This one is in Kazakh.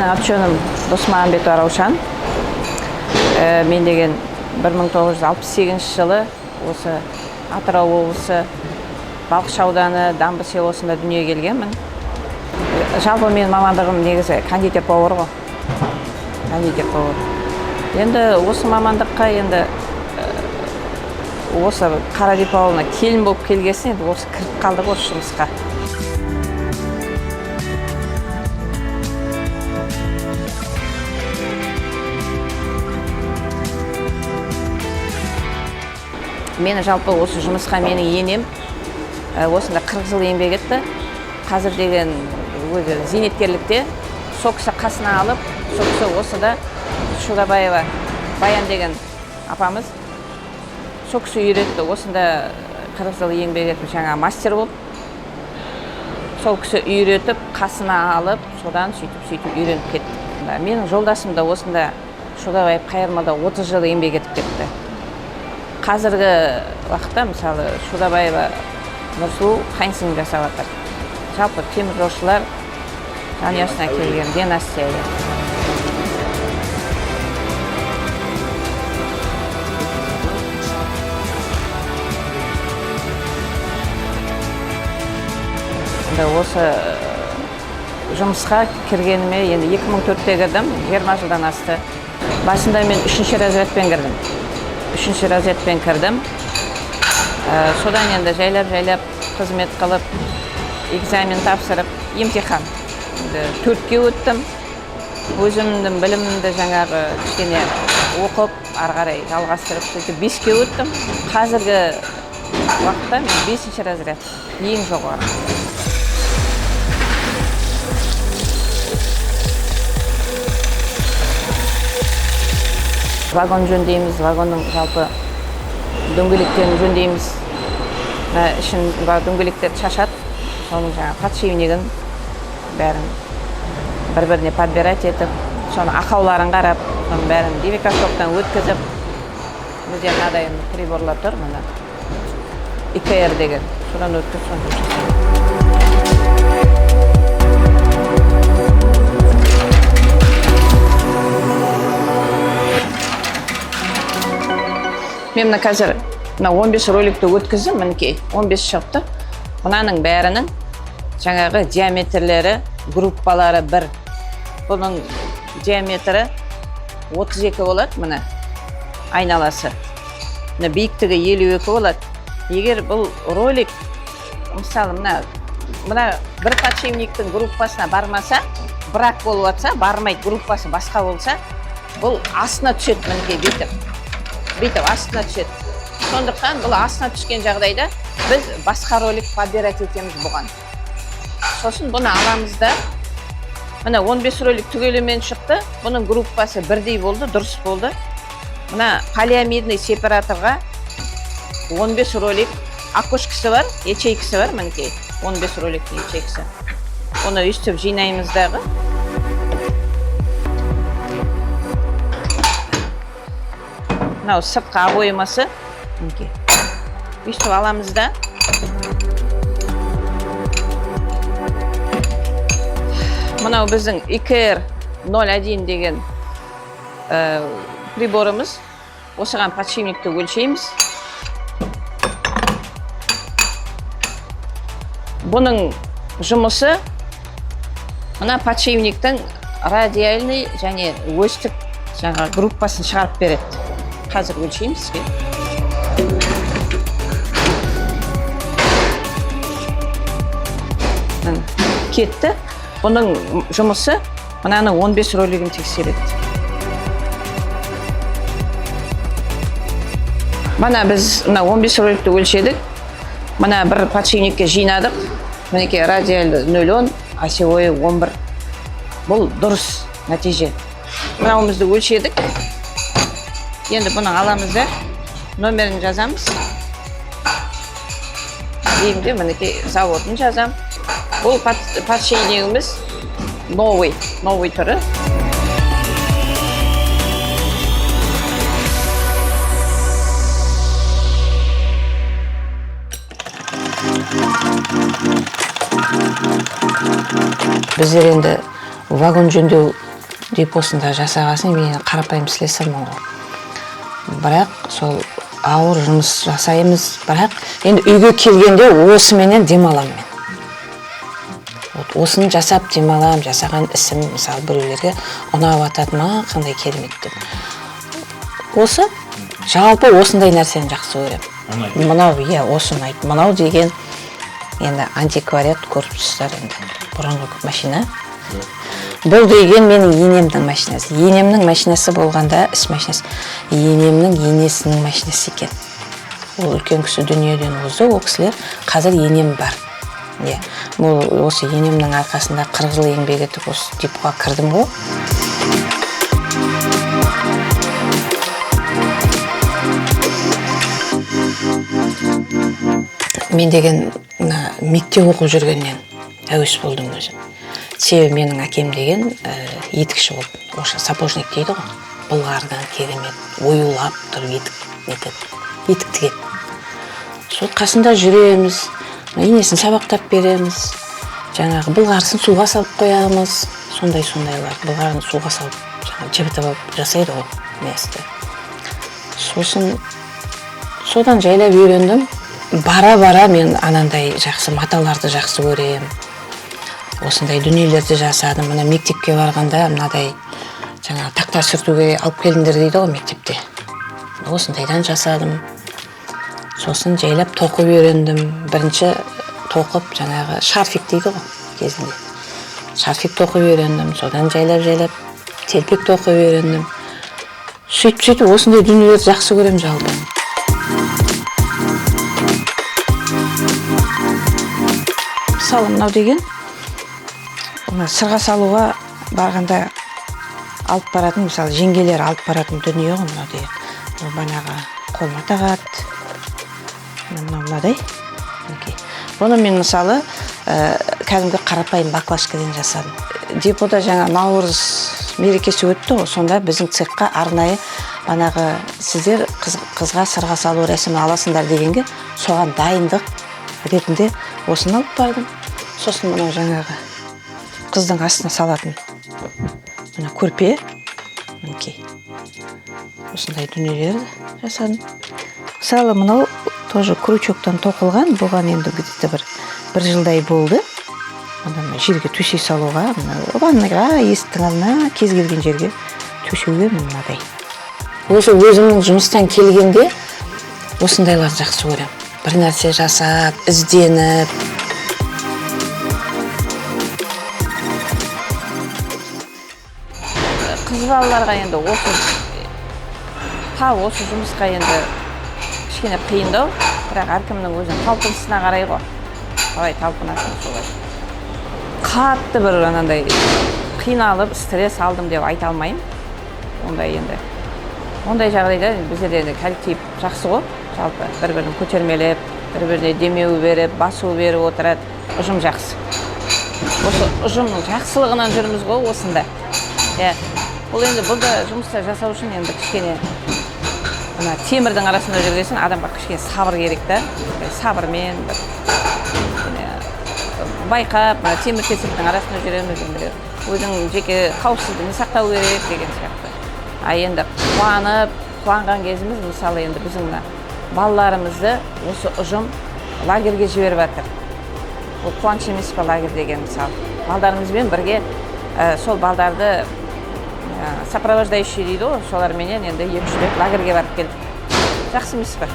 Менің аты-жөнім Досмағамбетова Раушан. Мен деген 1968 жылы осы Атырау облысы Балқыш ауданы Дамбы селосында дүниеге келгенмін. Жалпы мен мамандығым негізі кондитер-повар ғой. Кондитер-повар. Енді осы мамандыққа осы Қарадип ауылына келін болып келгесін, енді осы кіріп қалдық осы жұмысқа. Мені жалпы осы жұмысқа менің енем осында 40 жыл еңбек етті. Қазір деген өзі зейнеткерлікте сол кісі қасына алып, сол кісі осыда Шудабаева Баян деген апамыз сол кісі үйретті. Осында 40 жыл еңбек етіп, жаңа мастер болып, сол кісі үйретіп, қасына алып, содан сөйтіп үйреніп кетті. Менің жолдасым да осында Шудабаев қайырмада 30 жыл еңбек етіп кетті. Қазіргі уақытта мысалы Шудабаева Нұрсұлу қайынсың жасап жатыр. Жалпы теміржолшылар жанұясына келген династия. Осы жұмысқа кіргеніме енді 2004-те кірдім, 20 жылдан асты. Басында мен 3-ші разрядпен кірдім. 3-ші разрядпен кірдім. Содан енді жайлап қызмет қылып, экзамен тапсырып, емтихан 4-ке өттім. Өзімнің білімімді жаңағы кішкене оқып, ары қарай жалғастырып, сөйтіп 5-ке өттім. Қазіргі уақытта мен 5-ші разряд, ең жоғары. Вагон жөндейміз, вагонның жалпы дөңгелектерін жөндейміз. Ішін дөңгелектер шашады, соның жаңа подшипнигін бәрін бір-біріне подбирать етіп, соны ақауларын қарап, соның бәрін дебекастоптан өткізіп, бізде мынадай приборлар тұр, мына ИКР деген, содан өткізіп, соны жасаймыз. Мен мына қазір 15 роликті өткіздім, мінекей 15 шықты. Мұнаның бәрінің жаңағы диаметрлері, группалары бір. Бұның диаметрі 32 болады, мына айналасы. Биіктігі 52 болады. Егер бұл ролик, мысалы мына бір подшипниктің группасына бармаса, бірақ болып атса, бармайды, группасы басқа болса, бұл астына түседі, мінекей бүйтіп астына түседі. Сондықтан бұл астына түскен жағдайда біз басқа ролик подбирать етеміз бұған. Сосын бұны аламыз да, мына 15 ролик түгелімен шықты, бұның группасы бірдей болды, дұрыс болды. Мына полиамидный сепараторға 15 ролик окошкасы бар, ячейкасы бар, мінекей 15 роликтің ячейкасы. Оны өстіп жинаймыз дағы. Мынау сыртқы обоймасы, өйстіп аламыз да. Мынау біздің ИКР 01 деген приборымыз. Осыған подшипникті өлшейміз. Бұның жұмысы мына подшипниктің радиальный және осьтік группасын шығарып береді. Қазір өлшейміз. Кетті. Бұның жұмысы мынаны 15 ролигін тексереді. Мына біз 15 роликті өлшедік. Мына бір подшипникке жинадық. Мінекей радиальды 0,10, осевой 11. Бұл дұрыс нәтиже. Мынауымызды өлшедік. Енді бұны аламыз да, номерін жазамыз. Деймде, мінекей заводын жазам. Бұл подшипнигіміз новый түрі. Біздер енді вагон жөндеу депосында жасағасын мен қарапайым слесарьмын ғой. Бірақ сол ауыр жұмыс жасаймыз, бірақ енді үйге келгенде осыменен демаламын мен. Осыны жасап демалам, жасаған ісім, мысалы біреулерге ұнап атады ма, қандай керемет деп. Осы жалпы осындай нәрсені жақсы көремін. Мынау, осы ұнайды. Мынау деген енді антиквариат көріп тұрсыздар енді. Бұрынғы машина. Бұл деген менің енемнің машинасы. Енемнің машинасы болғанда іс машинасы. Енемнің енесінің машинасы екен. Ол үлкен кісі дүниеден озды, ол кісілер қазір енем бар. Бұл осы енемнің арқасында 40 жыл еңбек етіп осы депоға кірдім ғой. Мен деген мектеп оқып жүргеннен әуес болдым өзім. Себебі менің әкем деген етікші болды. Оша сапожник дейді ғой. Былғардан керемет, оюлап тұрып етік тігеді. Сол қасында жүреміз, енесін сабақтап береміз. Жаңағы былғарысын суға салып қоямыз. Сондай-сондайлар. Былғарын суға салып, жібітіп алып жасайды ғой несті. Содан жайлап үйрендім. Бара-бара мен анандай жақсы маталарды жақсы көрем. Осындай дүниелерді жасадым. Мына мектепке барғанда мынадай жаңа тақта сүртуге алып келдіңдер дейді ғой мектепте. Осындайдан жасадым. Сосын жайлап тоқып үйрендім. Бірінші тоқып жаңағы шарфик дейді ғой кезінде. Шарфик тоқып үйрендім. Содан жайлап телпек тоқып үйрендім. Сөйтіп осындай дүниелерді жақсы көрем жалпы. Мысалы, мынау деген сырға салуға барғанда алып баратын, мысалы, жеңгелер алып баратын дүние ғой мынау деген. Банағы қолма тағады. Мынадай. Оны мен мысалы кәдімгі қарапайым баклажкадан жасадым. Депода жаңа Наурыз мерекесі өтті ғой, сонда біздің цехқа арнайы банағы сіздер қызға сырға салу рәсімін аласыңдар дегенге соған дайындық ретінде осыны алып бардым. Сосын мынау жаңағы қыздың астына салатын мына көрпе. Осындай дүниелерді жасадым. Мысалы, мынау тоже крючоктан тоқылған, бұған енді где-то бір жылдай болды. Жерге төсей салуға, ваннаға, есіктің алдына, кез келген жерге төсеуге мынадай. Осы өзімнің жұмыстан келгенде осындайларды жақсы көрем. Бір нәрсе жасап, ізденіп. Қыз балаларға енді осы жұмысқа енді кішкене қиындау, бірақ әркімнің өзінің талпынысына қарай ғой. Қалай талпынасың солай. Қатты бір анандай қиналып, стресс алдым деп айта алмаймын. Ондай жағдайда біздерде коллектив жақсы ғой. Жалпы бір-бірін көтермелеп, бір-біріне демеу беріп, басу беріп отырады. Ұжым жақсы. Осы ұжымның жақсылығынан жүрміз ғой осында. Бұл енді бұлда жұмыста жасау үшін енді кішкене темірдің арасында жүргесін адамға кішкене сабыр керек та. Сабырмен байқап, темір тесіктің арасында жүреміз. Өзің жеке қауіпсіздігін сақтау керек деген сияқты. Енді қуанған кезіміз, мысалы енді біздің балаларымызды осы ұжым лагерге жіберіп жатыр. Ол қуаныш емес пе лагерь деген мысалы. Балдарымызбен бірге сол балдарды сопровождающий дейді ғой, соларменен енді 2-3 рет лагерге барып келдік. Жақсы емес пе?